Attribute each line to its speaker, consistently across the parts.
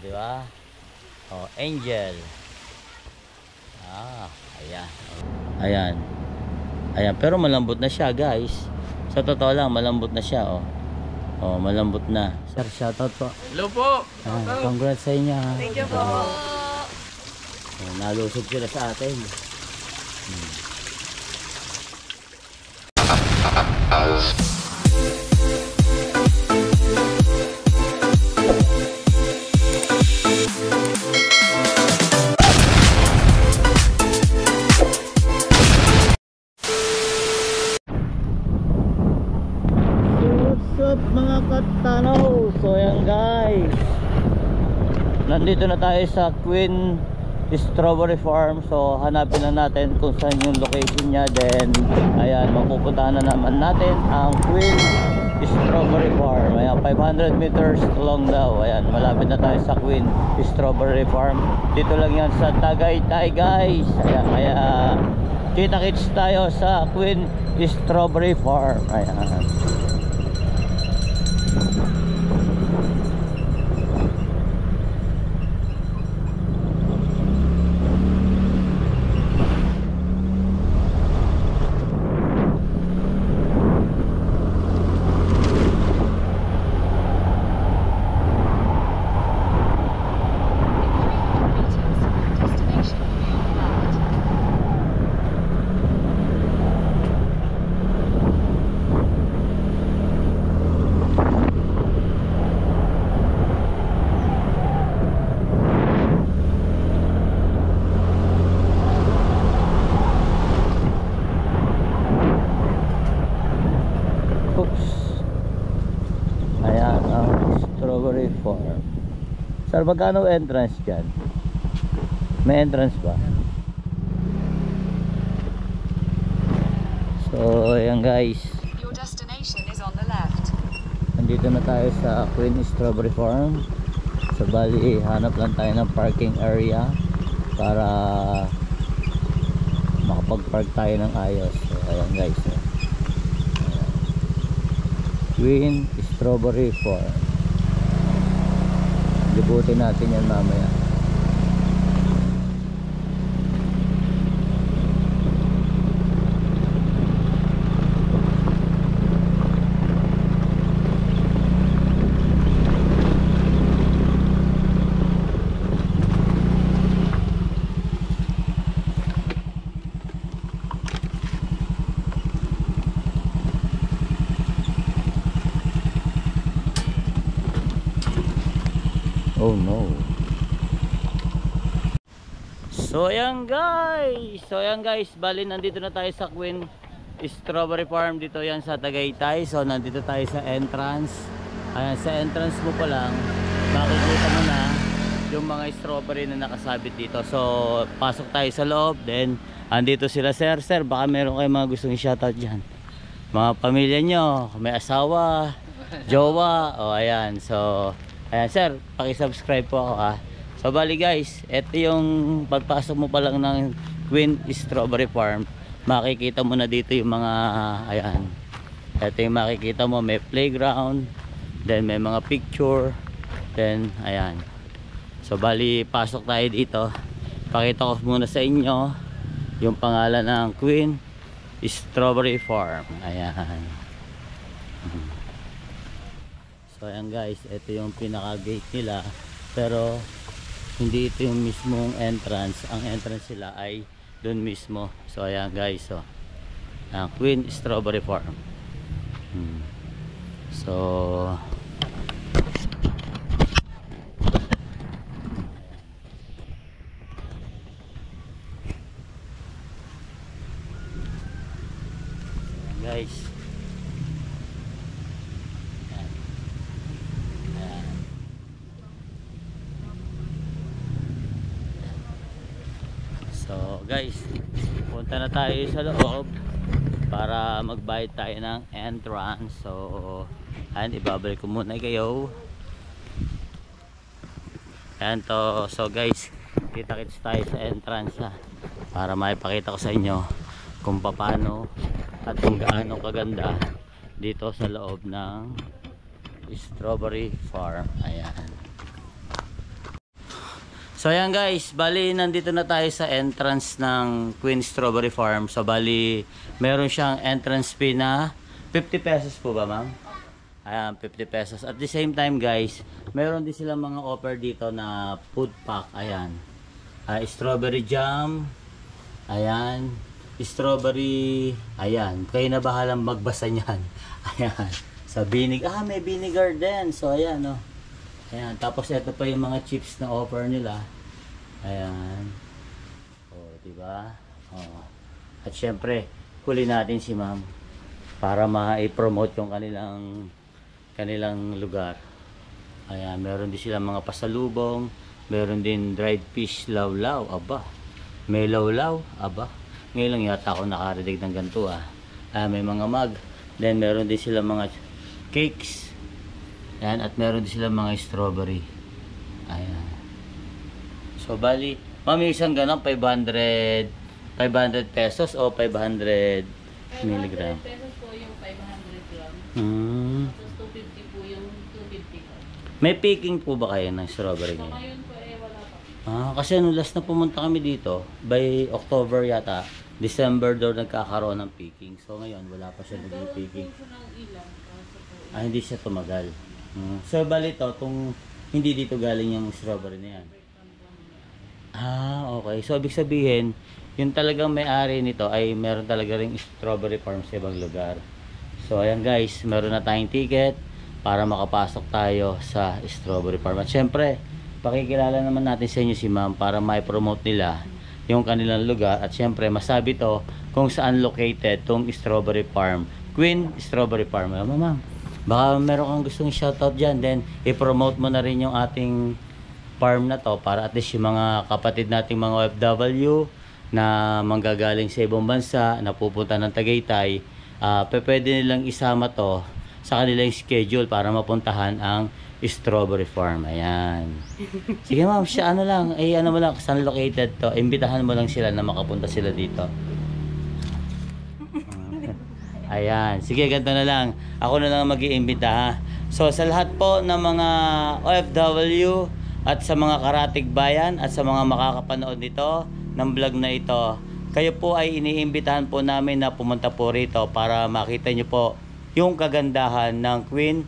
Speaker 1: di ba? Oh, Angel. Ayan. Ayan. Ayan, pero malambot na siya, guys. Sa totoo lang, malambot na siya, oh. Oh, malambot na. Sir, shoutout po.
Speaker 2: Hello po.
Speaker 1: Congrats sa inyo.
Speaker 3: Thank you po.
Speaker 1: Nalusog sila sa atin. What's up mga katanaw? So yan guys, nandito na tayo sa Queen Strawberry Farm. So hanapin na natin kung saan yung location nya. Then ayan, mapupuntahan na naman natin ang Queen Strawberry Farm. Ayan, 500 meters long daw. Ayan, malapit na tayo sa Queen Strawberry Farm. Dito lang yan sa Tagaytay guys. Ayan, kaya kita-kits tayo sa Queen Strawberry Farm. Ayan. Ayan ang Strawberry Farm. Sir, magkano entrance dyan? May entrance ba? So ayan guys,
Speaker 3: Your destination is on the left.
Speaker 1: nandito na tayo sa Queen Strawberry Farm. So bali, hanap lang tayo ng parking area para makapag-park tayo ng ayos. So ayan guys, ayan. Queen Strawberry Farm. Libutin natin yan mamaya. Oh no. So ayan guys, bali nandito na tayo sa Queen Strawberry Farm. Dito yan sa Tagaytay. So nandito tayo sa entrance. Ayan, sa entrance mo pa lang makikita mo na yung mga strawberry na nakasabit dito. So pasok tayo sa loob. Then andito sila sir. Sir, baka meron kayong mga gustong i-shoutout dyan, mga pamilya nyo, may asawa, jowa. O ayan, so ayan sir, paki-subscribe po ako ha. So bali guys, ito yung pagpasok mo pa lang ng Queen Strawberry Farm, makikita mo na dito yung mga ayan. Ito yung makikita mo, may playground, then may mga picture, then ayan. So bali, pasok tayo dito. Pakita ko muna sa inyo yung pangalan ng Queen Strawberry Farm. Ayan. So ayan guys, ito yung pinaka gate nila, pero hindi ito yung mismong entrance. Ang entrance sila ay doon mismo. So ayan guys, so ang Queen Strawberry Farm. So ayan guys, so guys, punta na tayo sa loob para magbayad tayo ng entrance. So ayan, ibabalik ko muna kayo. Ayan to. So guys, kita-kits tayo sa entrance ha, para maipakita ko sa inyo kung paano at kung gaano kaganda dito sa loob ng Strawberry Farm. Ayan. So ayan guys, bali nandito na tayo sa entrance ng Queen Strawberry Farm. So bali, meron siyang entrance fee na 50 pesos po ba ma'am? Ayan, 50 pesos. At the same time guys, meron din silang mga offer dito na food pack. Ayan. Strawberry jam. Ayan. Strawberry. Ayan. Kayo na bahalang magbasa niyan. Ayan. Sa may vinegar din. So ayan oh. Ayan. Tapos ito pa yung mga chips na offer nila. Ayan. Oh, diba? Oh. At syempre, huli natin si ma'am para ma-promote yung kanilang lugar. Ayan, meron din sila mga pasalubong, meron din dried fish lawlaw. Aba, may lawlaw. Aba, ngayon lang yata ako nakarinig ng ganito ah. May mga mug. Then meron din sila mga cakes. Ayan, at meron din sila mga strawberry. Ayan. So bali, ma'am, isang ganun 500 pesos o 500 milligram.
Speaker 2: 500 pesos po yung 500 gram. Tapos 250 po yung 250 gram.
Speaker 1: May picking po ba kayo ng strawberry
Speaker 2: So
Speaker 1: ngayon?
Speaker 2: ngayon po wala pa.
Speaker 1: Kasi nung last na pumunta kami dito, by October yata, December daw nagkakaroon ng picking. So ngayon, wala pa siya naging picking.
Speaker 2: Nagkaroon po siya ng ilang. Kaso po,
Speaker 1: Hindi siya tumagal. So bali to, hindi dito galing yung strawberry na yan. Okay. So ibig sabihin, yung talagang may-ari nito ay meron talaga ring strawberry farm sa ibang lugar. So ayan guys, meron na tayong ticket para makapasok tayo sa strawberry farm. At syempre, pakikilala naman natin sa inyo si ma'am para mai-promote nila yung kanilang lugar. At syempre, masabi to kung saan located tong strawberry farm. Queen Strawberry Farm. Ma'am, baka meron kang gustong shoutout dyan. Then, i-promote mo na rin yung ating farm na to para at least yung mga kapatid nating mga OFW na manggagaling sa ibang bansa, na pupunta ng Tagaytay, pwede nilang isama to sa kanilang schedule para mapuntahan ang strawberry farm. Ayan. Sige ma'am, ano mo lang, saan located to? Imbitahan mo lang sila na makapunta sila dito. Ayan. Sige, ganito na lang. Ako na lang mag-iimbita ha. So, sa lahat po ng mga OFW at sa mga karatig bayan at sa mga makakapanood nito ng vlog na ito, kayo po ay iniimbitahan po namin na pumunta po rito para makita nyo po yung kagandahan ng Queen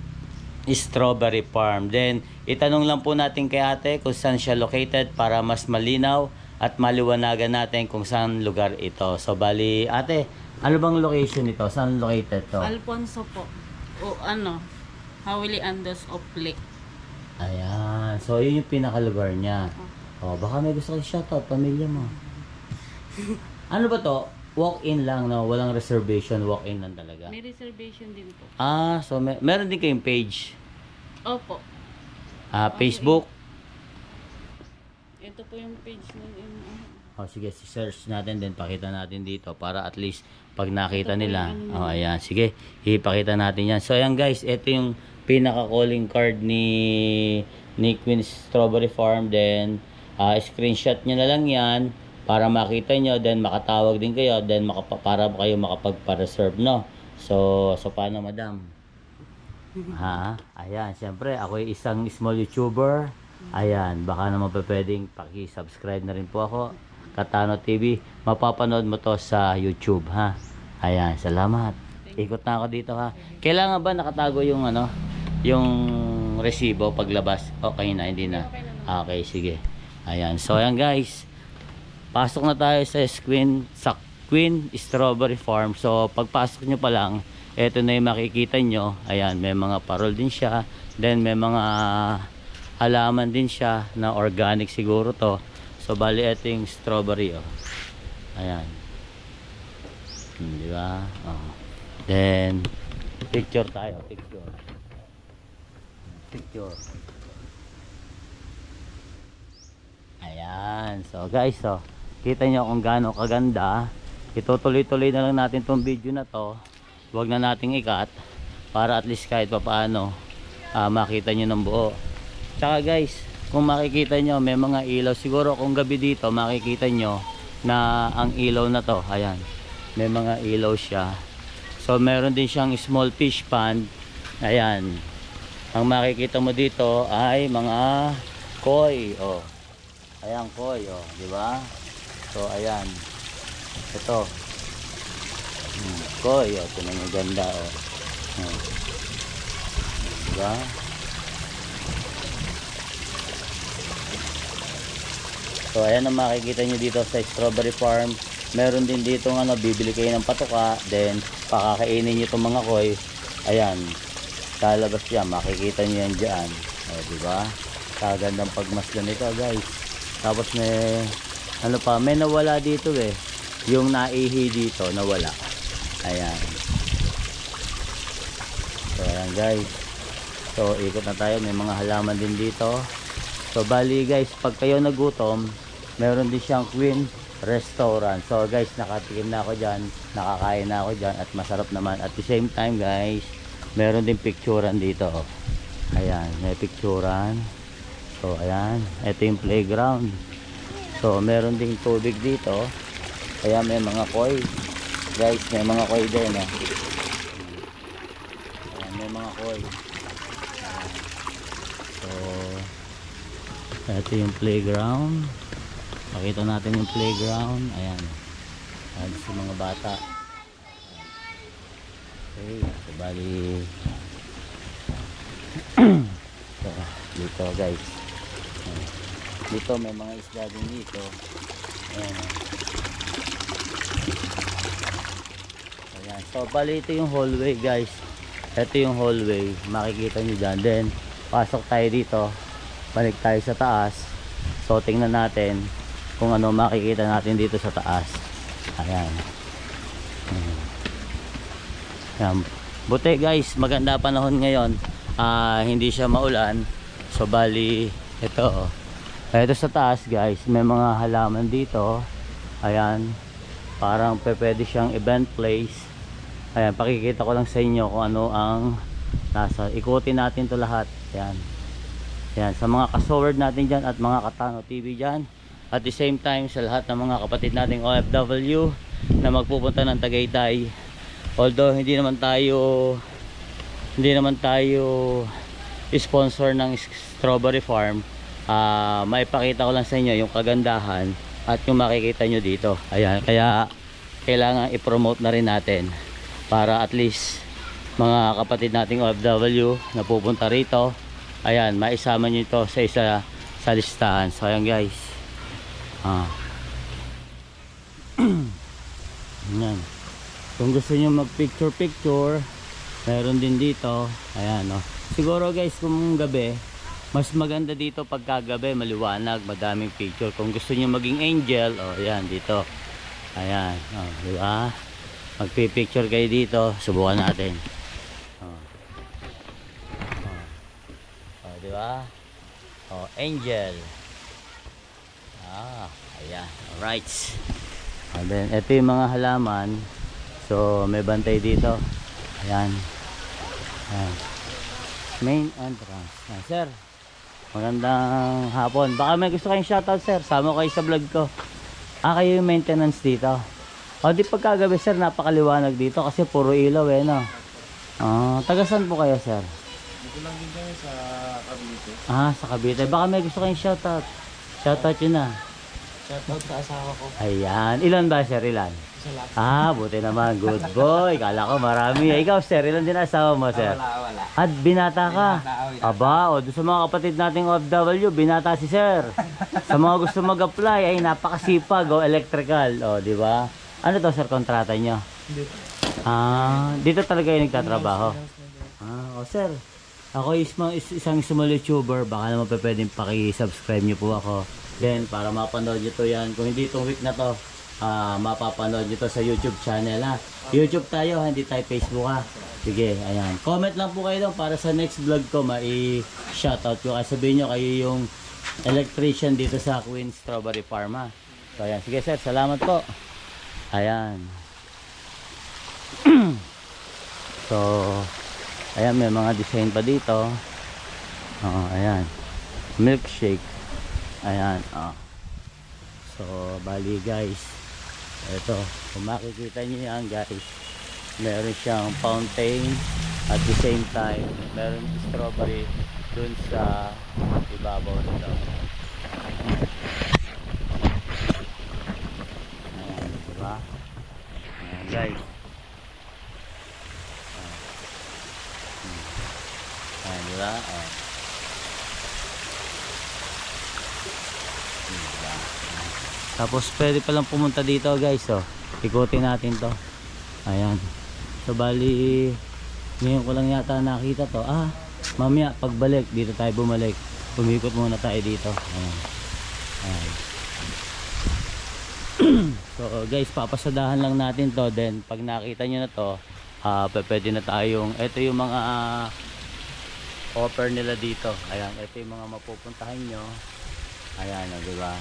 Speaker 1: Strawberry Farm. Then, itanong lang po natin kay ate kung saan siya located para mas malinaw at maliwanagan natin kung saan lugar ito. So, bali, ate, ano bang location nito? Saan located to?
Speaker 2: Alfonso po. O Hawili Andes of Lake.
Speaker 1: Ayan. So, yun yung pinakalugar niya. Baka may gusto kayo shoutout, pamilya mo. Ano ba to? Walk-in lang, no? Walang reservation, walk-in lang talaga.
Speaker 2: May reservation din po.
Speaker 1: So meron din kayong page?
Speaker 2: Opo.
Speaker 1: Facebook?
Speaker 2: Ito po yung page ng
Speaker 1: Sige, search natin din, pakita natin dito para at least pag nakita
Speaker 2: Ito po
Speaker 1: nila.
Speaker 2: yung
Speaker 1: Ayan, sige, ipakita natin yan. So ayan guys, ito yung pinaka-calling card ni Queen Strawberry Farm. Then, screenshot nyo na lang yan para makita nyo, then makatawag din kayo, then para kayo makapagpa-reserve, no? So paano madam? Ayan, siyempre ako ay isang small YouTuber. Ayan, baka naman pwedeng paki-subscribe na rin po ako, Katano TV. Mapapanood mo to sa YouTube, ha? Ayan, salamat. Ikot na ako dito, ha? Kailangan ba nakatago yung yung resibo paglabas? Okay na, hindi na? Okay, sige. Ayan, so ayan guys, pasok na tayo sa Queen Strawberry Farm. So pagpasok nyo pa lang, eto na yung makikita nyo. Ayan, may mga parol din siya. Then may mga halaman din siya na organic siguro to. So bali ito yung strawberry, ayan. Di ba? Then picture tayo, picture. Ayan. So guys, kita nyo kung gaano kaganda. Itutuloy-tuloy na lang natin tong video na to. Huwag na nating ikat para at least kahit papaano makita nyo ng buo. Tsaka guys, kung makikita nyo, may mga ilaw. Siguro kung gabi dito, makikita nyo na ang ilaw na to, ayan, may mga ilaw siya. So meron din siyang small fish pond. Ayan, ang makikita mo dito ay mga koi. Ayan, koy, oh, di ba? So, ayan. Ito. Koy, oh, ito na yung ganda, oh. Di ba? So, ayan ang makikita nyo dito sa strawberry farm. Meron din dito ano, bibili kayo ng patuka, then pakakainin nyo itong mga koy. Ayan, lalabas yan, makikita nyo yan dyan. O, diba? Kagandang pagmasdan nito, guys. Tapos may, ano pa, may nawala dito eh. Yung naihi dito, nawala. Ayan. So, ayan guys. So, ikot na tayo, may mga halaman din dito. So, bali guys, pag kayo nagutom, meron din siyang Queen Restaurant. So guys, nakatikim na ako dyan, nakakain na ako dyan, at masarap naman. At the same time guys, meron din picturean dito. Ayan, may picturean. So ayan, ito yung playground. So meron ding tubig dito. Kaya may mga koi. Guys, may mga koi din. Ayan, may mga koi. So ito yung playground. Pakita natin yung playground. Ayan. Ayan sa mga bata. Okay. So, bali. So, dito guys. Ayan. Dito may mga isda din dito. Ayan. Ayan. So, bali ito yung hallway guys. Ito yung hallway. Makikita nyo dyan. Then, pasok tayo dito. Balik tayo sa taas. So, tingnan natin kung ano makikita natin dito sa taas. Ayan. Ayan. Buti guys, maganda panahon ngayon. Hindi siya maulan. So bali, ito. Ito sa taas guys, may mga halaman dito. Ayan. Parang pwede siyang event place. Ayan, pakikita ko lang sa inyo kung ano ang nasa. Ikutin natin to lahat. Ayan. Ayan, sa mga kasoward natin dyan at mga Katano TV dyan. At the same time sa lahat ng mga kapatid nating OFW na magpupunta ng Tagaytay. Although hindi naman tayo sponsor ng strawberry farm, maipakita ko lang sa inyo yung kagandahan at yung makikita nyo dito. Ayan, kaya kailangan i-promote na rin natin para at least mga kapatid nating OFW na pupunta rito, ayan, maisama nyo ito sa isa sa listahan. So ayan guys. Ayan. Kung gusto nyo mag picture meron din dito. Ayan, no? Siguro guys, kung gabi mas maganda dito pagkagabi, maliwanag, madaming picture. Kung gusto nyo maging angel, ayan dito. Ayan, diba? Magpipicture kayo dito. Subukan natin. Diba? Angel. Ayan, alright. And then ito yung mga halaman. So may bantay dito. Ayan. Ayan. Main entrance. Sir, magandang hapon. Baka may gusto kayong shoutout sir, sama kayo sa vlog ko. Kayo yung maintenance dito. Di pagkagabi sir, napakaliwanag dito kasi puro ilaw no. Taga saan po kayo sir?
Speaker 4: Dito lang din kami sa Cavite.
Speaker 1: Sa Cavite. Baka may gusto kayong shoutout. Shoutout yun na.
Speaker 4: Shoutout sa asawa ko.
Speaker 1: Ayan. Ilan ba sir? Ilan?
Speaker 4: Isa lang.
Speaker 1: Buti naman. Good boy. Kala ko marami. Ikaw sir, ilan din asawa mo sir?
Speaker 4: Wala.
Speaker 1: At binata ka?
Speaker 4: Binata.
Speaker 1: Doon sa mga kapatid nating OFW, binata si sir. Sa mga gusto mag-apply, ay napakasipag. Electrical. Di ba? Ano to sir, kontrata nyo?
Speaker 4: Dito.
Speaker 1: Dito talaga yung nagtatrabaho? Sir. Ako isang small YouTuber. Baka naman pwedeng paki-subscribe nyo po ako. Then para mapanood nyo to yan. Kung hindi itong week na to, mapapanood nyo to sa YouTube channel ha. YouTube tayo, hindi tayo Facebook ha. Sige, ayan. Comment lang po kayo doon para sa next vlog ko ma-shoutout ko. Kasi sabihin nyo kayo yung electrician dito sa Queen Strawberry Farm ha. So ayan, sige sir, salamat po. Ayan. So ayan, may mga design pa dito. Ayan. Milkshake. Ayan. So bali guys, ito, kung makikita nyo yan guys, meron siyang fountain at the same time meron strawberry dun sa ibabaw nito. Diba? Oh. Diba? Tapos pwede palang pumunta dito guys. Oh. Ikutin natin to. Ayan. So bali ngayon ko lang yata nakita to. Mamaya pagbalik dito tayo bumalik. Umikot muna tayo dito. Ayan. Ayan. So guys, papasadahan lang natin to. Then pag nakita nyo na to, pwede na tayong, ito yung mga offer nila dito. Ayan, ito yung mga mapupuntahan nyo. Ayan, diba?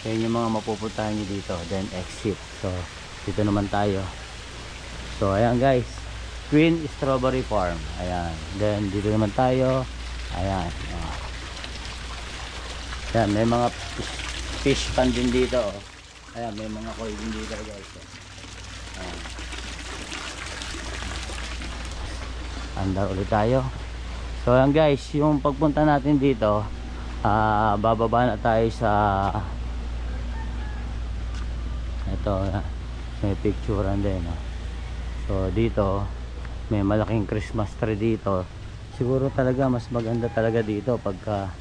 Speaker 1: Yan yung mga mapupuntahan nyo dito. Then exit. So dito naman tayo. So ayan guys, Queen Strawberry Farm. Ayan. Then dito naman tayo. Ayan. Ayan, may mga fish pan din dito. Ayan, may mga koi din dito guys. Ayan. Andar ulit tayo. So ayan guys, yung pagpunta natin dito, bababa na tayo sa ito, may picturean din. So dito may malaking Christmas tree dito. Siguro talaga mas maganda talaga dito pagka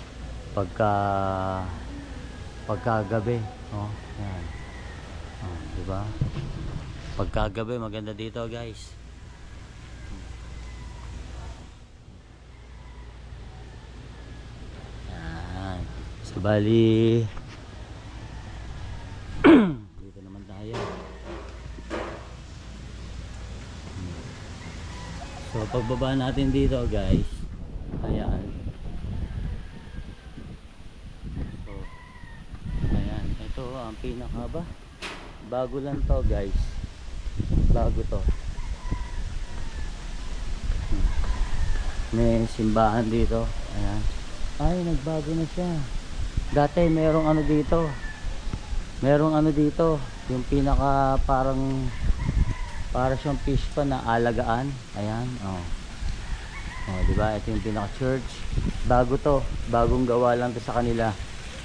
Speaker 1: gabi. Ayan. Diba? Pagkagabi maganda dito guys. Ayan. So bali dito naman tayo. So pagbaba natin dito guys, ayan. So ayan, ito ang pinakaba. Bago lang to guys. Bago to. May simbahan dito. Ayan. Ay, nagbago na siya. Dati merong ano dito. Merong ano dito. Yung pinaka parang para siyang fish pa na alagaan. Ayan. Diba? Ito yung pinaka church. Bago to. Bagong gawa lang to sa kanila.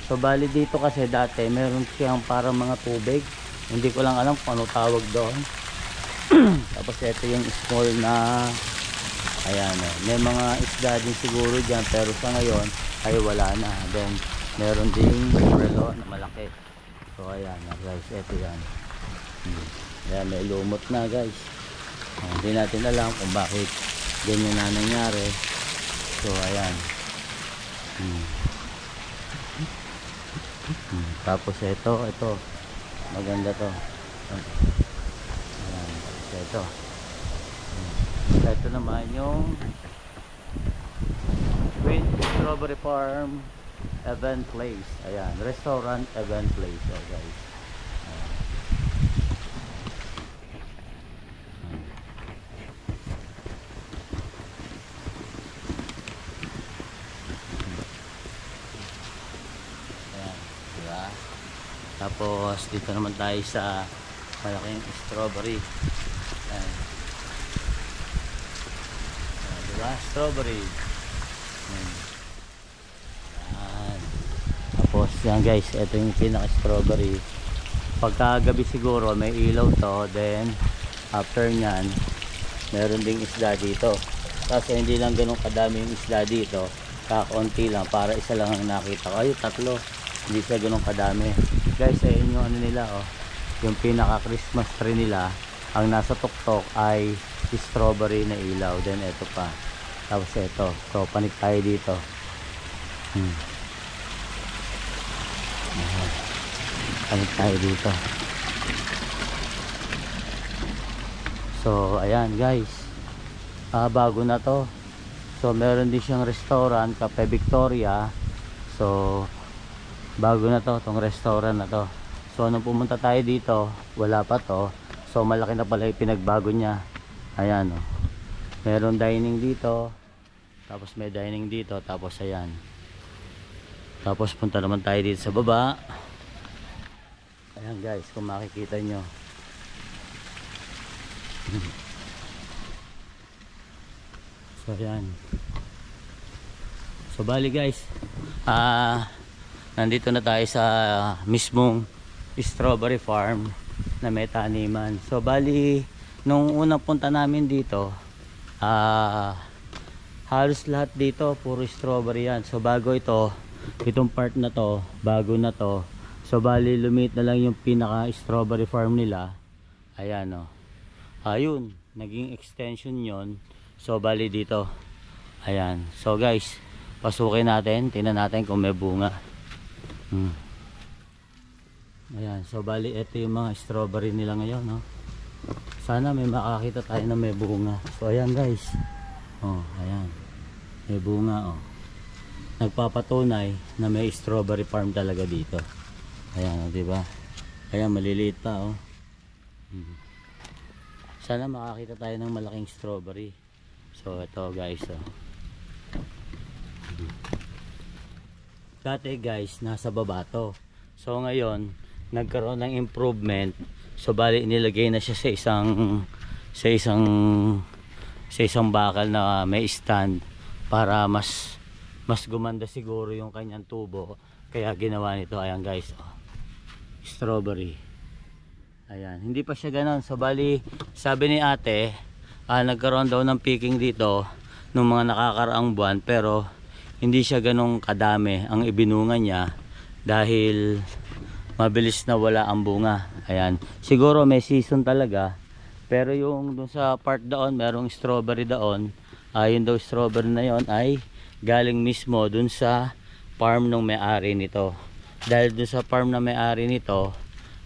Speaker 1: So bali dito kasi dati meron siyang parang mga tubig. Hindi ko lang alam kung ano tawag doon. Tapos ito yung small na ayan, may mga isda din siguro dyan, pero sa ngayon ay wala na. Then meron ding relo na malaki. So ayan guys, ito yan. Ayan, may lumot na guys. Hindi natin alam kung bakit ganyan na nangyari. So ayan. Tapos ito maganda to. Ayan, ito naman yung Queen Strawberry Farm Event Place. Ayan, restaurant event place. So guys, tapos dito naman tayo sa malaking strawberry. Ayan. Diba? Strawberry. Ayan. Tapos yan guys, ito yung pinaka strawberry. Pagkagabi siguro may ilaw to. Then after nyan meron ding isda dito. Kasi hindi lang ganun kadami yung isda dito, kakaunti lang, para isa lang ang nakita ko. Ay, tatlo. Hindi siya ganun kadami guys. Ayun yung ano nila, yung pinaka Christmas tree nila. Ang nasa tuktok ay strawberry na ilaw. Then ito pa, tapos ito. So panik tayo dito. Panik tayo dito. So ayan guys, bago na to. So meron din siyang restaurant, Cafe Victoria. So bago na to, tong restaurant na to. So nung pumunta tayo dito, wala pa to. So malaki na pala yung pinagbago niya. Ayan, meron dining dito, tapos may dining dito, tapos ayan. Tapos punta naman tayo dito sa baba. Ayan guys, kung makikita nyo. So ayan. So bali guys, nandito na tayo sa mismong strawberry farm na may taniman. So bali nung unang punta namin dito, halos lahat dito puro strawberry yan. So bago ito, itong part na to, bago na to. So bali lumit na lang yung pinaka strawberry farm nila. Ayan o. Ayun, naging extension yon. So bali dito. Ayan. So guys, pasukin natin, tingnan natin kung may bunga. Ayan, so bali ito yung mga strawberry nila ngayon, no. Sana may makakita tayo na may bunga. So ayan guys. Oh, ayan. May bunga oh. Nagpapatunay na may strawberry farm talaga dito. Ayan, oh, 'di ba? Ayan, maliliit pa oh. Sana makakita tayo ng malaking strawberry. So ito guys oh. Dati guys, nasa baba to. So ngayon, nagkaroon ng improvement. So bali inilagay na siya sa isang bakal na may stand para mas gumanda siguro yung kanyang tubo. Kaya ginawa nito. Ayan guys, oh. Strawberry. Ayan, hindi pa siya ganoon. So bali, sabi ni ate, nagkaroon daw ng picking dito nung mga nakakaraang buwan, pero hindi siya ganong kadami ang ibinunga niya dahil mabilis na wala ang bunga. Ayan, siguro may season talaga, pero yung dun sa part doon merong strawberry doon, yun daw strawberry na yon ay galing mismo dun sa farm ng may-ari nito. Dahil dun sa farm na may-ari nito,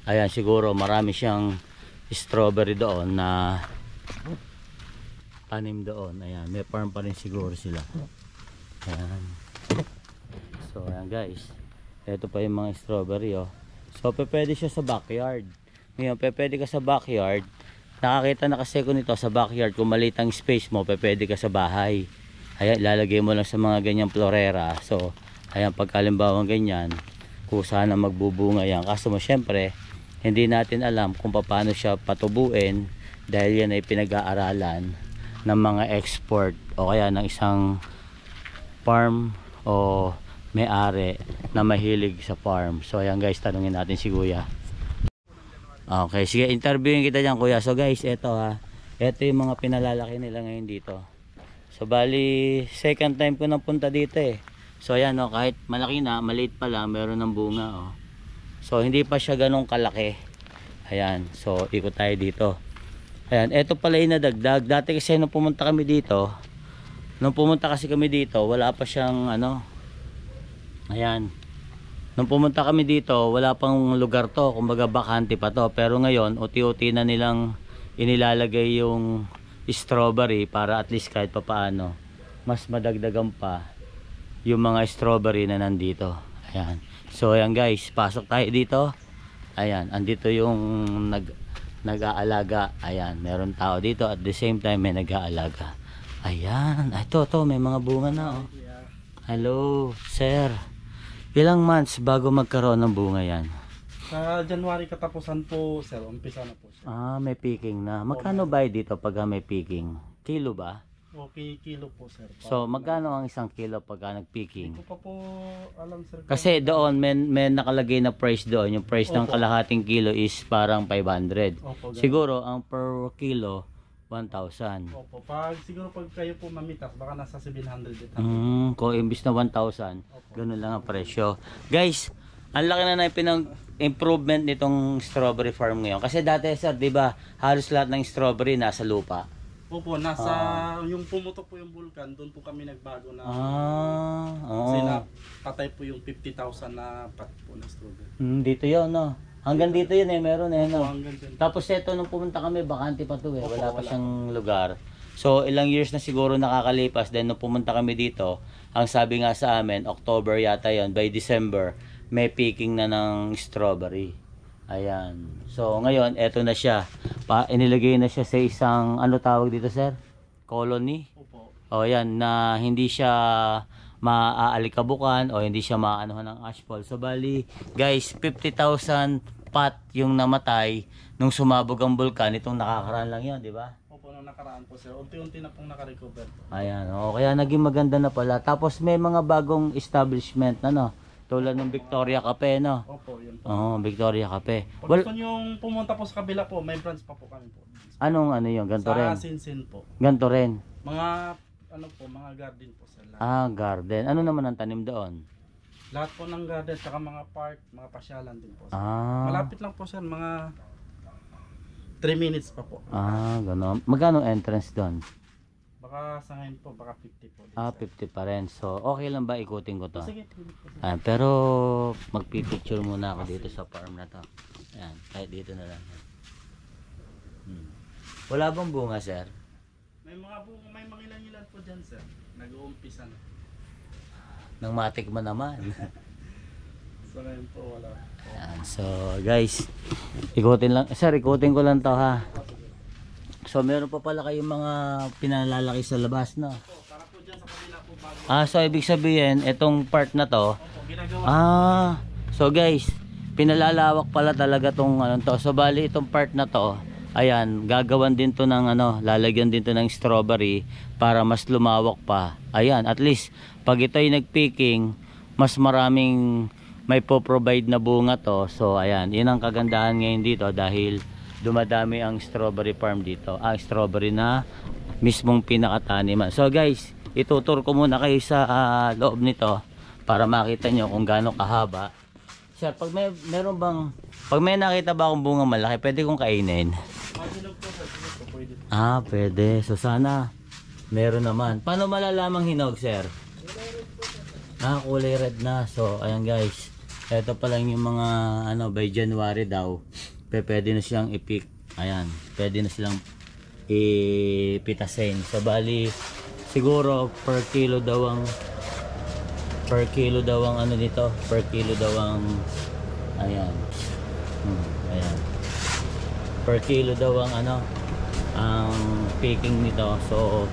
Speaker 1: ayan, siguro marami siyang strawberry doon na tanim doon. Ayan, may farm pa rin siguro sila. Ayan. So ayan guys, ito pa yung mga strawberry oh. So pwede siya sa backyard. Ngayon pwede ka sa backyard. Nakakita na kasi ko nito sa backyard, kung maliit ang space mo pwede ka sa bahay. Ayan, lalagay mo lang sa mga ganyang florera. So ayan, pagkalimbawang ganyan, kung sana magbubunga yan. Kaso mo syempre hindi natin alam kung paano siya patubuin, dahil yan ay pinag-aaralan ng mga export o kaya ng isang farm o may-ari na mahilig sa farm. So ayan guys, tanungin natin si kuya. Okay, sige, interviewin kita dyan kuya. So guys, eto eto yung mga pinalalaki nila ngayon dito. So bali second time ko nang punta dito eh. So ayan oh, kahit malaki na, maliit pa lang, meron ng bunga oh. So hindi pa siya ganong kalaki. Ayan, so ikot tayo dito. Ayan, eto pala yung nadagdag. Dati kasi nung pumunta kami dito, wala pa siyang ano. Ayan, nung pumunta kami dito, wala pang lugar to, kumbaga bakante pa to. Pero ngayon, uti-uti na nilang inilalagay yung strawberry para at least kahit pa paano mas madagdagan pa yung mga strawberry na nandito. Ayan, so ayan guys, pasok tayo dito. Ayan, andito yung nag-aalaga. Ayan, meron tao dito, at the same time may nag-aalaga. Ayan, ito may mga bunga na oh. Hello sir, ilang months bago magkaroon ng bunga yan?
Speaker 5: Sa January katapusan po, sir, umpisa na po siya.
Speaker 1: May picking na. Magkano ba dito pag may picking? Kilo ba?
Speaker 5: Okay, kilo po, sir.
Speaker 1: So magkano ang isang kilo pag nag-picking?
Speaker 5: Hindi ko pa po alam, sir.
Speaker 1: Kasi doon may nakalagay na price doon. Yung price ng kalahating kilo is parang 500.
Speaker 5: Opo, ganun.
Speaker 1: Siguro ang per kilo 1,000.
Speaker 5: Opo, siguro pag kayo po mamitas, baka nasa 700.
Speaker 1: Kung imbis na 1,000, ganun lang ang presyo. Guys, ang laki na improvement nitong strawberry farm ngayon. Kasi dati sir, di ba, halos lahat ng strawberry nasa lupa.
Speaker 5: Opo, yung pumutok po yung vulkan, doon po kami nagbago na.
Speaker 1: Oo.
Speaker 5: Kasi patay po yung 50,000 na pat po na strawberry.
Speaker 1: Dito yun, no? Hanggang dito yun meron no?
Speaker 5: Hanggang dyan.
Speaker 1: Tapos ito, nung pumunta kami, bakante pa to
Speaker 5: Opo,
Speaker 1: wala pa siyang lugar. So, ilang years na siguro nakakalipas. Then, nung pumunta kami dito, ang sabi nga sa amin, October yata yon, by December, may picking na ng strawberry. Ayan. So, ngayon, eto na siya. Inilagay na siya sa isang, ano tawag dito, sir? Colony?
Speaker 5: Opo.
Speaker 1: O, yan, na hindi siya maaalikabukan o hindi siya maanuhan ng ashfall. So, bali, guys, 50,000 pot yung namatay nung sumabog ang bulkan. Itong nakakaraan lang yun, di ba?
Speaker 5: Opo, nung nakaraan po, sir. Unti-unti na pong nakarecover po.
Speaker 1: Ayan, kaya naging maganda na pala. Tapos may mga bagong establishment, ano, tulad ng Victoria Cafe, no?
Speaker 5: Opo, yun po.
Speaker 1: Victoria Cafe.
Speaker 5: Pag gusto nyo pumunta po sa kabila po, may branch pa po kami po.
Speaker 1: Anong ano yun? Ganto rin?
Speaker 5: Sa Sinsin po.
Speaker 1: Ganto rin?
Speaker 5: Mga ano po, mga garden po sir. Lahat.
Speaker 1: Ah, garden. Ano naman ang tanim doon?
Speaker 5: Lahat po ng garden, saka mga park, mga pasyalan din po sir.
Speaker 1: Ah.
Speaker 5: Malapit lang po sir, mga 3 minutes pa po.
Speaker 1: Ah, gano'n. Magkano entrance doon?
Speaker 5: Baka sa ngayon po, baka 50 po.
Speaker 1: Ah, 50 pa rin. So, okay lang ba ikutin ko to?
Speaker 5: Sige, sige po sir.
Speaker 1: Ah, pero magpipicture muna ako dito sa farm na to. Ayan, kahit dito na lang. Wala bang bunga, sir?
Speaker 5: May mga bunga, may mga ilan-ilan po dyan sir. Nag-uumpisa na.
Speaker 1: Nang matikman naman.
Speaker 5: Sa ngayon po, wala.
Speaker 1: Ayan, so guys, ikutin lang. Sir, ikutin ko lang to ha. So meron pa pala kayong mga pinalalaki sa labas, no?
Speaker 5: Para po dyan sa kanila po bago.
Speaker 1: Ah, so ibig sabihin, itong part na to,
Speaker 5: Opo, ginagawa.
Speaker 1: so guys, pinalalawak pala talaga tong ano to. So bali itong part na to, ayan, gagawan din to ng ano, lalagyan din to ng strawberry para mas lumawak pa. Ayan, at least pag ito ay nagpicking, mas maraming may po-provide na bunga to. So ayan, yun ang kagandahan ngayon dito dahil dumadami ang strawberry farm dito. Ah, strawberry na mismong pinakataniman. So guys, itutur ko muna kayo sa loob nito para makita nyo kung gaano kahaba. Sir, pag meron bang, pag may nakita ba akong bunga malaki, pwede kong kainin?
Speaker 5: Mahinog po sir, sige po, pwede.
Speaker 1: Ah, pwede. So sana meron naman. Paano malalamang hinog, sir? Ah, kulay red na. So ayan guys, ito pa lang yung mga ano, by January daw pwede na silang i-pick. Ayan, pwede na silang ipitasin. So bali siguro per kilo daw ang ano dito, per kilo daw ang ayan. Ayan. Per kilo daw ang ano, ang picking nito. So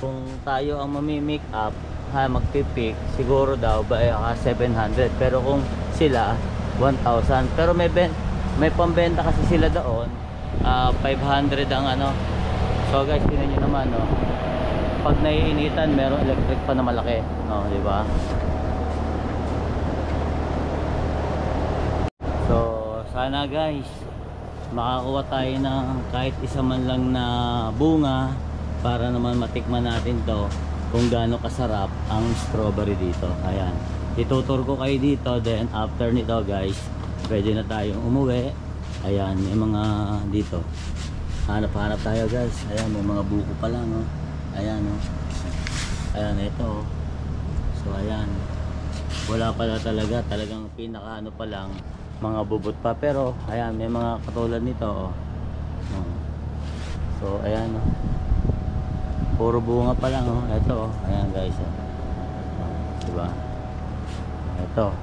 Speaker 1: kung tayo ang mami-make up, magpipick, siguro daw ba 700, pero kung sila 1,000. Pero may pambenta kasi sila doon, 500 ang ano. So guys, tingnan niyo naman, no, pag naiinitan merong electric pa na malaki, no, di ba? So sana guys makakuha tayo ng kahit isa man lang na bunga para naman matikman natin to kung gaano kasarap ang strawberry dito. Ayan, itutur ko kayo dito, then after nito guys, pwede na tayong umuwi. Ayan, may mga dito, hanap tayo guys. Ayan, may mga buko pa lang, oh. Ayan, oh. Ayan, ito, oh. So ayan, wala pala talagang pinaka ano pa lang, mga bubot pa. Pero ayan, may mga katulad nito, oh. So ayan, oh. Puro bunga pa lang, oh. Ito, oh. Ayan guys, oh. Diba? Ito.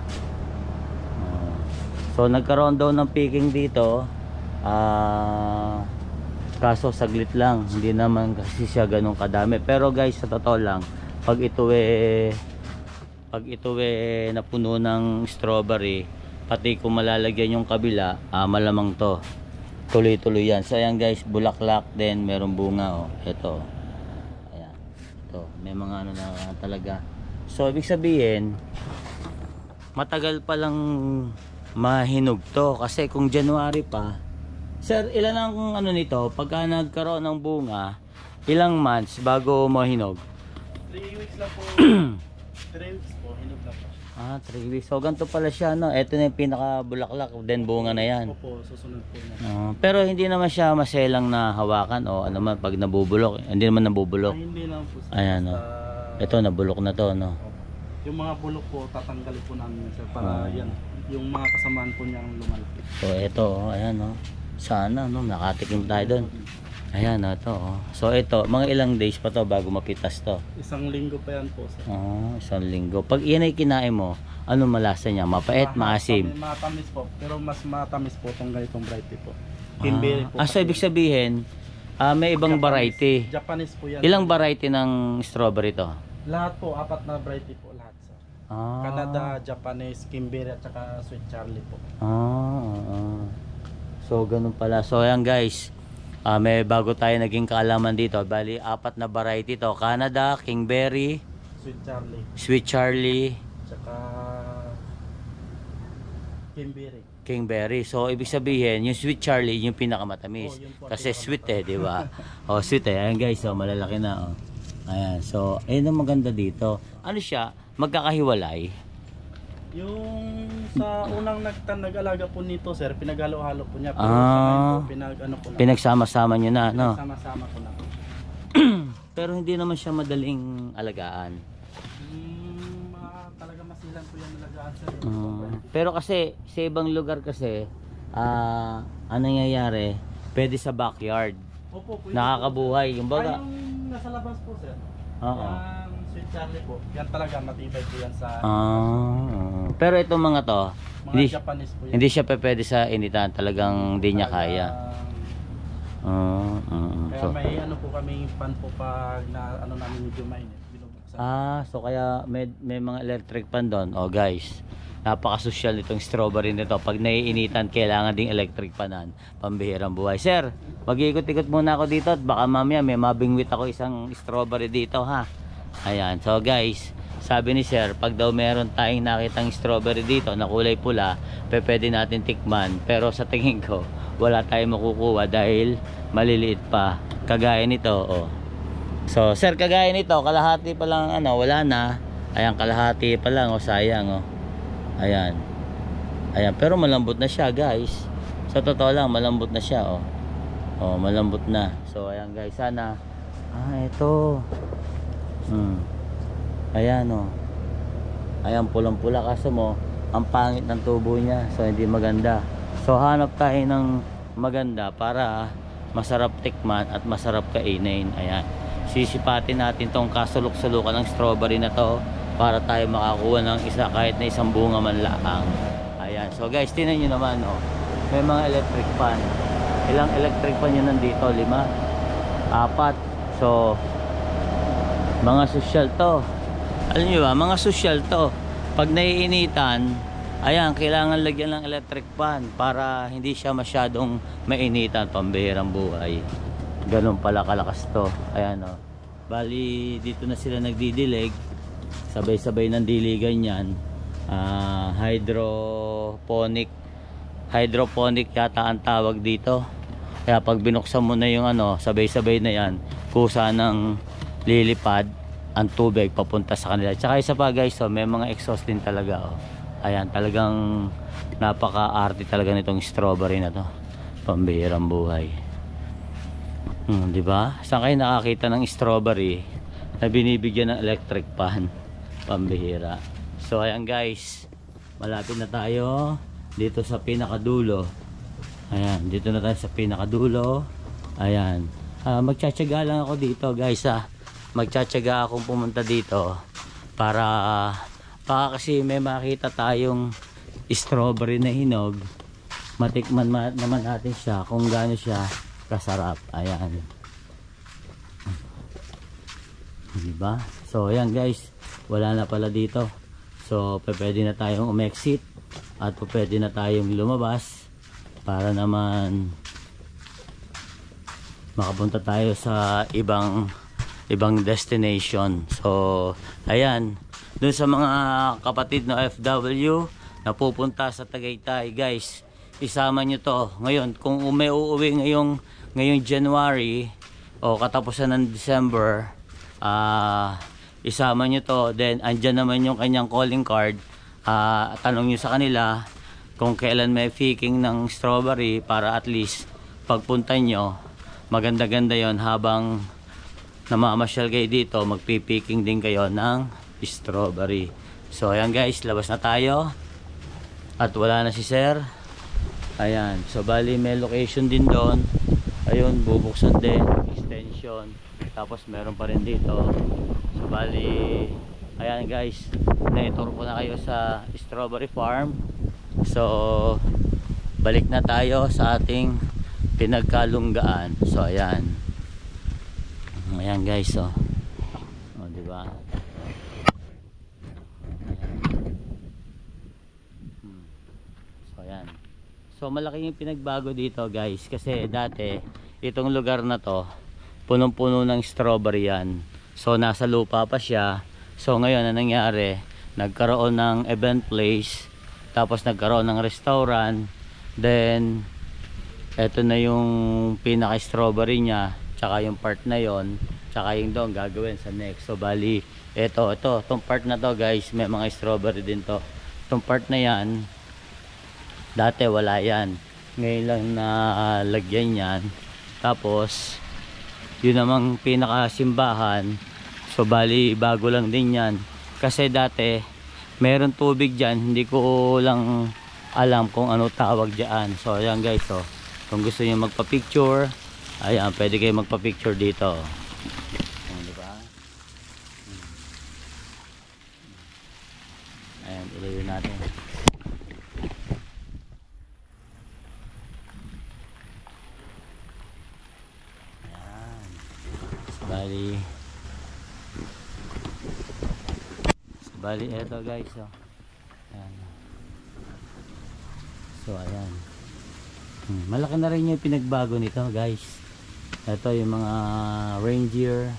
Speaker 1: So nagkaroon daw ng picking dito, kaso saglit lang, hindi naman kasi siya ganun kadami. Pero guys, sa totoo lang, pag ito napuno ng strawberry, pati kung malalagyan yung kabila, malamang to tuloy-tuloy yan. So ayan guys, bulaklak din, merong bunga, oh. Ito, ayan, ito, may mga ano na talaga. So ibig sabihin, matagal pa lang mahinog to, kasi kung January pa. Sir, ilan ang ano nito, pagka nagkaroon ng bunga, ilang months bago mahinog?
Speaker 5: 3 weeks lang po. 3 weeks po, hinog na po.
Speaker 1: 3 weeks. So ganito pala siya, no? Ito na yung pinaka bulaklak, then bunga na yan.
Speaker 5: Opo, susunod po na.
Speaker 1: Pero hindi naman siya maselang na hawakan o ano man pag nabubulok. Hindi naman nabubulok.
Speaker 5: Ay, hindi lang po.
Speaker 1: Ayan, no? Ito nabulok na to, no?
Speaker 5: Yung mga bulok po, tatanggalin po namin sir para yan, yung mga kasamaan po niyang lumalapit.
Speaker 1: So ito, oh, ayan, no? Sana, no? Nakatikim tayo doon. Ayan, no? Ito, oh. So ito, mga ilang days pa to bago mapitas to?
Speaker 5: 1 linggo pa yan po sir.
Speaker 1: 1 linggo. Pag yan ay kinain mo, ano malasa niya? Mapait, maasim?
Speaker 5: Matamis po, pero mas matamis po itong ganitong variety po. Kimberry po.
Speaker 1: So ibig sabihin, may ibang variety.
Speaker 5: Japanese po yan.
Speaker 1: Ilang variety ng strawberry to?
Speaker 5: Lahat po, 4 na variety po lahat sir. Canada, Japanese, Kimberry at saka Sweet Charlie po.
Speaker 1: So ganun pala. So ayan guys, may bago tayo naging kaalaman dito. Bali 4 na variety to: Canada, Kingberry, Sweet Charlie,
Speaker 5: tsaka
Speaker 1: Kingberry. So ibig sabihin, yung Sweet Charlie yung pinakamatamis.
Speaker 5: Yun po,
Speaker 1: kasi sweet, di ba? Sweet, ayan guys, malalaki na, Ayan, so ayun ang maganda dito. Ano siya? Magkakahiwalay.
Speaker 5: Yung sa unang nag-alaga po nito sir, pinaghalo-halo po niya. Pero
Speaker 1: Ah.
Speaker 5: sa ngayon po, ano po na.
Speaker 1: Pinagsama-sama nyo na, no?
Speaker 5: Pinagsama-sama po na.
Speaker 1: Pero hindi naman siya madaling alagaan.
Speaker 5: Talaga masilan po yung alagaan sir.
Speaker 1: Pero kasi sa ibang lugar kasi ano nangyayari, pwede sa backyard.
Speaker 5: Opo, pwede
Speaker 1: Nakakabuhay, yung
Speaker 5: po.
Speaker 1: baga.
Speaker 5: Yung nasa labas po sir.
Speaker 1: Oo.
Speaker 5: Yung Sweet Charlie po, yan talaga matibay po yan sa
Speaker 1: Pero itong mga to,
Speaker 5: mga
Speaker 1: hindi,
Speaker 5: Japanese po yan.
Speaker 1: hindi siya pwede sa initan, talagang hindi niya kaya.
Speaker 5: Kaya
Speaker 1: So,
Speaker 5: may ano po kami fan po pag na ano namin medyo mainit. Binubuksan.
Speaker 1: so kaya may mga electric pan doon. Oh guys, napaka-social nitong strawberry nito. Pag naiinitan, kailangan ding electric panan. Pambihirang buhay. Sir, mag-iikot-ikot muna ako dito at baka mamaya may mabingwit ako isang strawberry dito ha. Ayan, so guys, sabi ni sir, pag daw meron tayong nakitang strawberry dito na kulay pula, pwede natin tikman. Pero sa tingin ko, wala tayong makukuha dahil maliliit pa. Kagaya nito, oh. So, sir, kagaya nito, kalahati pa lang, wala na. Ayan, kalahati pa lang, oh, sayang, oh. Ayan. Ayan, pero malambot na siya, guys. Sa totoo lang, malambot na siya, oh. Oh, malambot na. So, ayan, guys, sana. Ito. Ayan, oh. Ayan, pulang-pula, kaso mo, ang pangit ng tubo niya. So, hindi maganda. So, hanap tayo ng maganda para masarap tikman at masarap kainin. Ayan. Sisipatin natin tong kasulok-sulukan ng strawberry na to para tayo makakuha ng isa, kahit na isang bunga man lang. Ayan. So guys, tingnan nyo naman, oh. May mga electric fan. Ilang electric fan yun nandito? 5? 4. So mga social to. Alam nyo ba, mga social to. Pag naiinitan, ayan, kailangan lagyan ng electric fan para hindi siya masyadong mainitan. Pambihirang buhay. Ganun pala kalakas to. Ayan, oh. Bali dito na sila nagdidilig. Sabay-sabay ng diligan yan. Hydroponic yata ang tawag dito. Kaya pag binuksan mo na yung sabay-sabay na yan, kusa ng lilipad ang tubig papunta sa kanila. Tsaka isa pa guys, may mga exhaust din talaga, oh. Ayan, talagang napaka-arte talaga nitong strawberry na to. Pambihirang buhay. Di ba? Saan kayo nakakita ng strawberry na binibigyan ng electric pan? Pambihira. So ayan guys, malapit na tayo dito sa pinakadulo. Ayan, dito na tayo sa pinakadulo. Ayan. Magtsatsaga lang ako dito guys, magtsatsaga akong pumunta dito para baka kasi may makita tayong strawberry na hinog, matikman naman natin siya kung gaano siya kasarap. Ayan, diba? So ayan guys, wala na pala dito. So pwede na tayong umexit at pwede na tayong lumabas para naman makapunta tayo sa ibang destination. So ayan, dun sa mga kapatid na FW na pupunta sa Tagaytay guys, isama nyo to ngayon. Kung may uuwi ngayong January o katapusan ng December, isama nyo to. Then andyan naman yung kanyang calling card. Tanong nyo sa kanila kung kailan may picking ng strawberry para at least pagpunta nyo, maganda-ganda yon habang namamasyal kayo dito, magpipiking din kayo ng strawberry. So ayan guys, labas na tayo at wala na si sir. Ayan, so bali may location din doon. Ayun, bubuksan din, extension. Tapos meron pa rin dito. So bali, ayan guys, na-tour ko na kayo sa strawberry farm. So balik na tayo sa ating pinagkalunggaan. So ayan. Ayan guys, oh. Oh, di ba? So ayan. So malaki yung pinagbago dito guys, kasi dati itong lugar na to punong-puno ng strawberry yan. So nasa lupa pa siya. So ngayon ang nangyari, nagkaroon ng event place, tapos nagkaroon ng restaurant, then eto na yung pinaka strawberry niya. tsaka yung part na yon, tsaka yung doon gagawin sa next. So bali itong part na to guys, may mga strawberry din to. Itong part na yan dati wala yan, ngayon lang na lagyan yan. Tapos yun namang pinakasimbahan, so bali bago lang din yan, kasi dati meron tubig dyan, hindi ko lang alam kung ano tawag dyan. So ayan guys, so kung gusto niyo magpa-picture, ayan, pwede kayo magpa-picture dito. Ayan, diba? Ayan, ilayo natin. Ayan. Bali eto guys, so ayan. So ayan, malaki na rin yung pinagbago nito guys. Ito yung mga reindeer,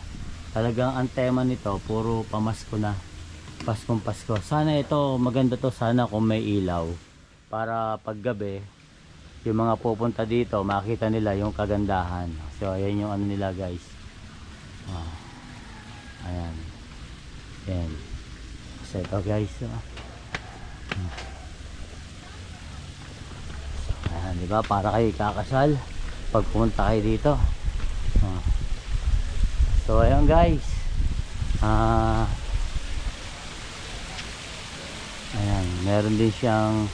Speaker 1: talagang ang tema nito puro pamasko na, Paskong Pasko. Sana ito maganda to, sana kung may ilaw, para paggabi yung mga pupunta dito makita nila yung kagandahan. So ayan yung ano nila guys. Ayan, ayan. So ito guys, ayan, diba, para kayo kakasal pag pumunta kayo dito. So ayan guys, ayan, meron din siyang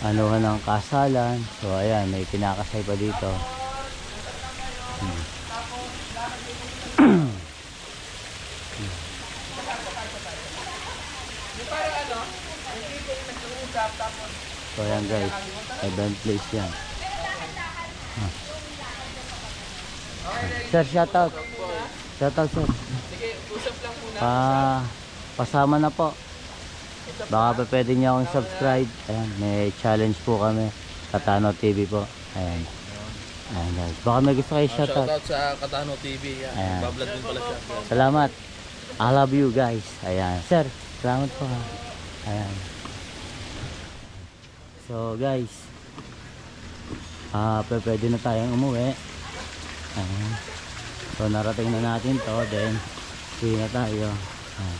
Speaker 1: anuhan ng kasalan. So ayan, may kinakasay pa dito. So ayan guys, event place yan. Sir, shoutout. Shoutout sir. Pasama na po. Baka pa pwede niya akong subscribe. Ayan, may challenge po kami. Katano TV po. Ayan. Ayan guys. Baka may gusto kayo shoutout.
Speaker 4: Shoutout sa Katano TV.
Speaker 1: Ayan.
Speaker 4: Bablog din pala siya.
Speaker 1: Salamat. I love you guys. Ayan. Sir, salamat po ha. Ayan. So guys, pwede na tayong umuwi. Ayan. So narating na natin to, then uwi na tayo. Ayan.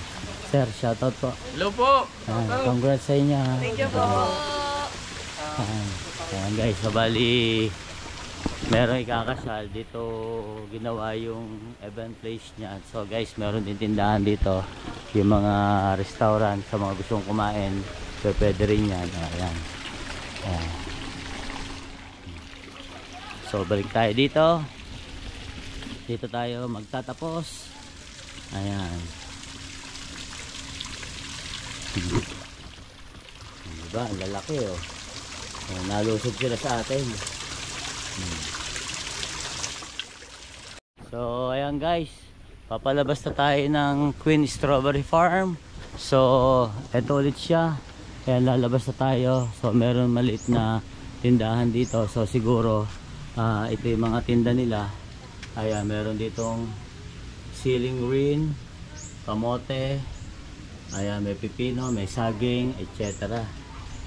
Speaker 1: Sir, shoutout po.
Speaker 4: Hello po.
Speaker 1: Ayan. Congrats sa inyo ha.
Speaker 2: Thank you po.
Speaker 1: Ayan. Ayan guys, so bali meron ikakasal dito, ginawa yung event place niya. So guys, meron din tindahan dito, yung mga restaurant, sa mga gustong kumain, so pwede rin yan. Ayan. Ayan. So balik tayo dito. Dito tayo magtatapos. Ayan. Diba? Ang lalaki oh. Ayan, nalusog sila sa atin. So ayan guys, papalabas na tayo ng Queen Strawberry Farm. So eto ulit siya. Ayan, lalabas na tayo. So meron maliit na tindahan dito. So siguro ito yung mga tinda nila. Ayan, meron ditong ceiling green, kamote, ayan, may pipino, may saging, etc.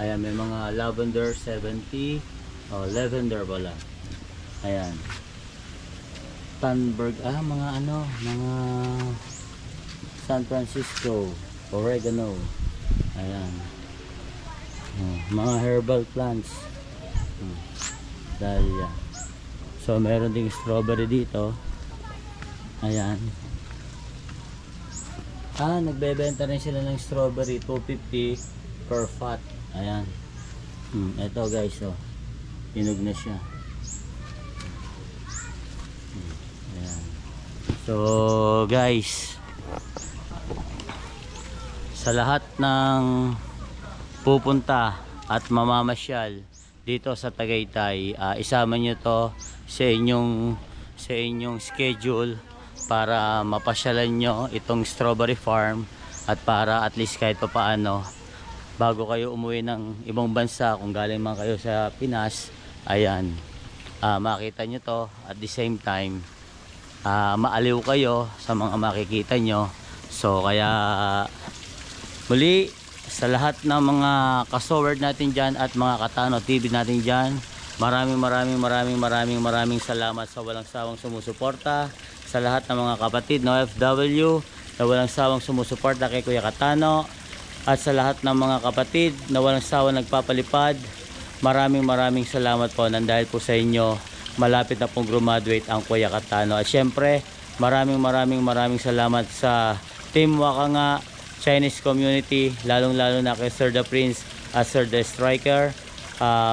Speaker 1: Ayan, may mga lavender 70, lavender pala. Ayan, Tanberg, mga ano, mga San Francisco, oregano. Ayan, mga herbal plants, dahlia. So meron ding strawberry dito. Ayan. Nagbebenta rin sila ng strawberry, 250 per fat. Ayan. Ito guys, oh. Hinog na siya. Ayan. So guys, sa lahat ng pupunta at mamamasyal dito sa Tagaytay, isama nyo to sa inyong schedule para mapasyalan nyo itong strawberry farm, at para at least kahit pa paano bago kayo umuwi ng ibang bansa, kung galing man kayo sa Pinas, ayan, makita nyo to, at the same time maaliw kayo sa mga makikita nyo. So kaya muli, sa lahat ng mga kasoward natin dyan at mga Katano TV natin dyan, maraming salamat sa walang sawang sumusuporta, sa lahat ng mga kapatid na OFW na walang sawang sumusuporta kay Kuya Katano, at sa lahat ng mga kapatid na walang sawang nagpapalipad. Maraming salamat po, nang dahil po sa inyo malapit na pong graduate ang Kuya Katano. At syempre maraming salamat sa Team Wakanga Chinese community, lalong na kay Sir The Prince at Sir The Striker,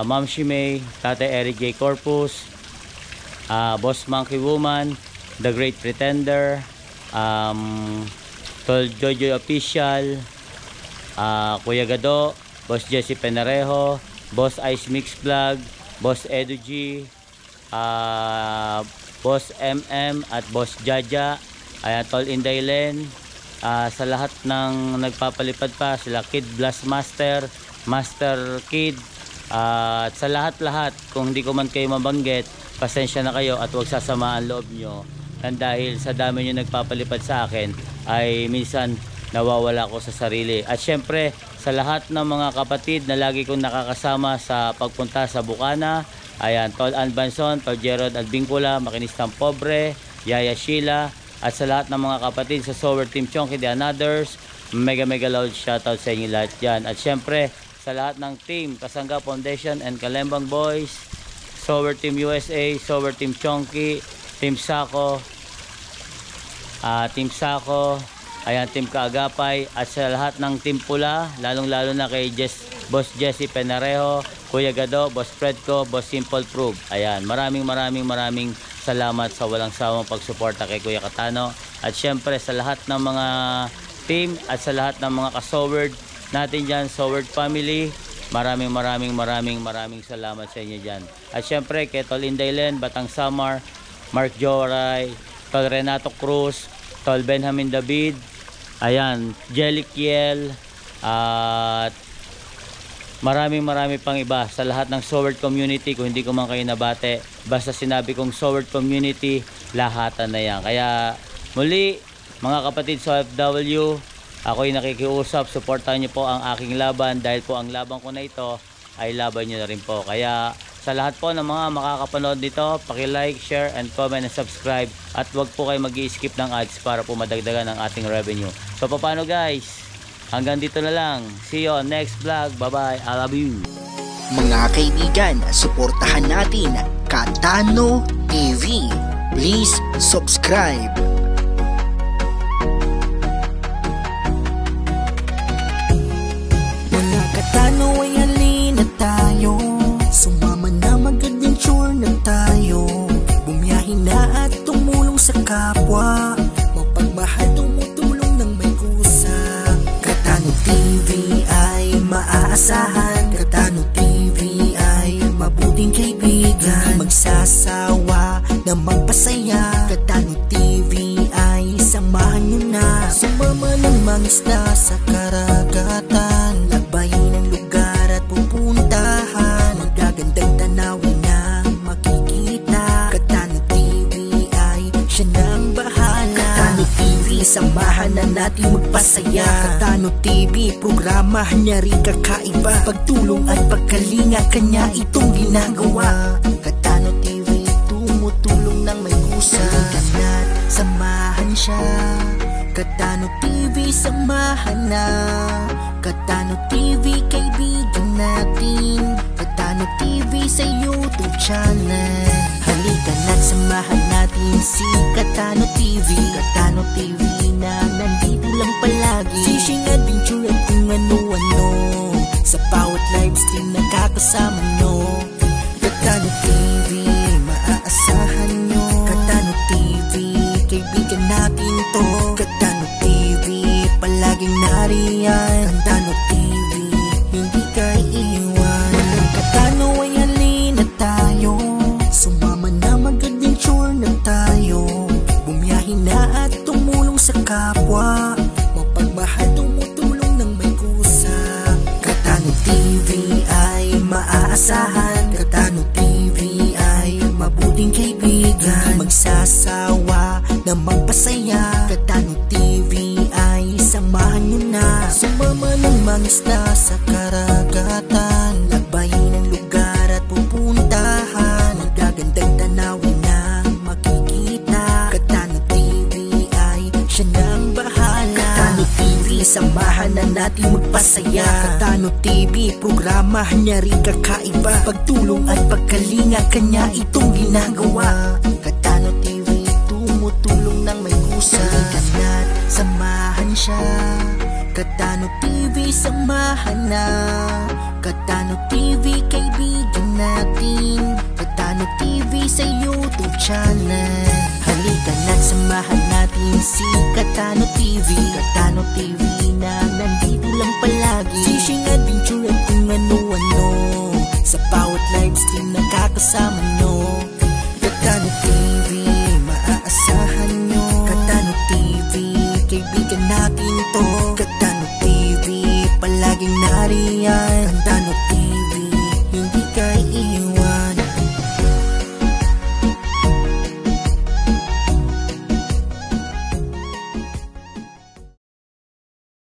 Speaker 1: Ma'am Shimei, Tate Eric J. Corpus, Boss Monkey Woman, The Great Pretender, Tol Jojo Official, Kuya Gado, Boss Jesse Penarejo, Boss Ice Mix Vlog, Boss Edu G, Boss MM at Boss Jaja, Tol Indaylen, sa lahat ng nagpapalipad pa, sila Kid Blast Master, Master Kid, at sa lahat, kung hindi ko man kayo mabanggit, pasensya na kayo at huwag sasamaan loob nyo. Dahil sa dami nyo nagpapalipad sa akin, ay minsan nawawala ko sa sarili. At syempre, sa lahat ng mga kapatid na lagi kong nakakasama sa pagpunta sa Bukana, ayan, Tol Ann Banson, Tol Gerald Advincula, Makinistang Pobre, Yaya Sheila, at sa lahat ng mga kapatid sa Sower Team Chonky The Anothers, mega loud shoutout sa inyo lahat dyan. At syempre, sa lahat ng team Kasangga Foundation and Kalembang Boys, Sower Team USA, Sower Team Chonky, Team Sako, ayan, Team Kaagapay, at sa lahat ng Team Pula, lalong na kay Boss Jesse Penarejo, Kuya Gado, Boss Fredco, Boss Simple Proof. Ayan, maraming salamat sa walang sawang pagsuporta kay Kuya Katano. At syempre sa lahat ng mga team at sa lahat ng mga ka-Sowerd natin dyan, Sowerd family, maraming salamat sa inyo dyan. At syempre kay Tol Indaylen, Batang Samar, Mark Joray, Tol Renato Cruz, Tol Benjamin David, ayan, Jelly Kiel, at marami pang iba sa lahat ng Sowerd community. Kung hindi ko man kayo nabate, basta sinabi kong Sowerd community, lahatan na yan. Kaya muli, mga kapatid sa OFW, ako'y nakikiusap, supportahan niyo po ang aking laban, dahil po ang laban ko na ito ay laban niyo na rin po. Kaya sa lahat po ng mga makakapanood dito, paki-like, share, and comment and subscribe, at wag po kayo mag-i-skip ng ads para po madagdagan ang ating revenue. So paano guys? Hanggang dito na lang. See you on next vlog. Bye-bye. I love you.
Speaker 6: Mga kaibigan, suportahan natin Katano TV. Please subscribe. Mga Katano ay halin na tayo, sumama na mag-adventure na tayo, bumiyahin na at tumulong sa kapwa, mapagmahal tumutulong ng may kusa. Katano TV ay maaasahan, Katano TV ay mabuting kaibigan, magsasawa na magpasaya. Katano TV ay samahan nyo na, sumama ng mangisda sa karagatan, lakbayin ang lugar at pupuntahan, magagandang tanawin na makikita. Katano TV ay siya nang bahala. Katano TV, samahan na natin magpasaya. Katano TV, programa niya rin kakaiba, pagtulong at pagkalinga kanya itong ginagawa. Katano TV, tumutulong ng may kusa, kanat samahan siya. Katano TV, samahan na. Katano TV, kaibigan natin. Katano TV sa YouTube channel. Halika na't samahan natin si Katano TV. Katano TV na nandito lang palagi, fishing adventure at kung ano-ano, sa bawat live stream nakakasama nyo. Katano TV, maaasahan nyo. Katano TV, kaibigan natin to. Katano TV, palaging nariyan. Katano TV, hindi ka iiwan. Katano ay halin na tayo, sumama na mag-adventure na tayo, bumiyahin na at tumulong sa kapwa, mapagmahal tumutulong ng may kusa. Katano TV ay maaasahan, Katano TV ay mabuting kaibigan, magsasawa na magpasaya. Katano TV ay samahan nyo na, sumama ng mangisda sa karagatan, lakbayin ang lugar at pupunta. natin magpasaya. Katano TV, programa niya rin kakaiba. Pagtulong at pagkalinga, kanya itong ginagawa. Katano TV, tumutulong ng may kusa. Halika na't samahan siya. Katano TV, samahan na. Katano TV, kaibigan natin. Katano TV sa YouTube channel. Halika na't samahan natin si Katano TV. Katano TV na nandito lang palagi. Fishing adventure at kung ano-ano. Sa bawat live stream nakakasama nyo. Katano TV, maaasahan nyo. Katano TV, kaibigan natin to. Katano TV, palaging nariyan. Katano TV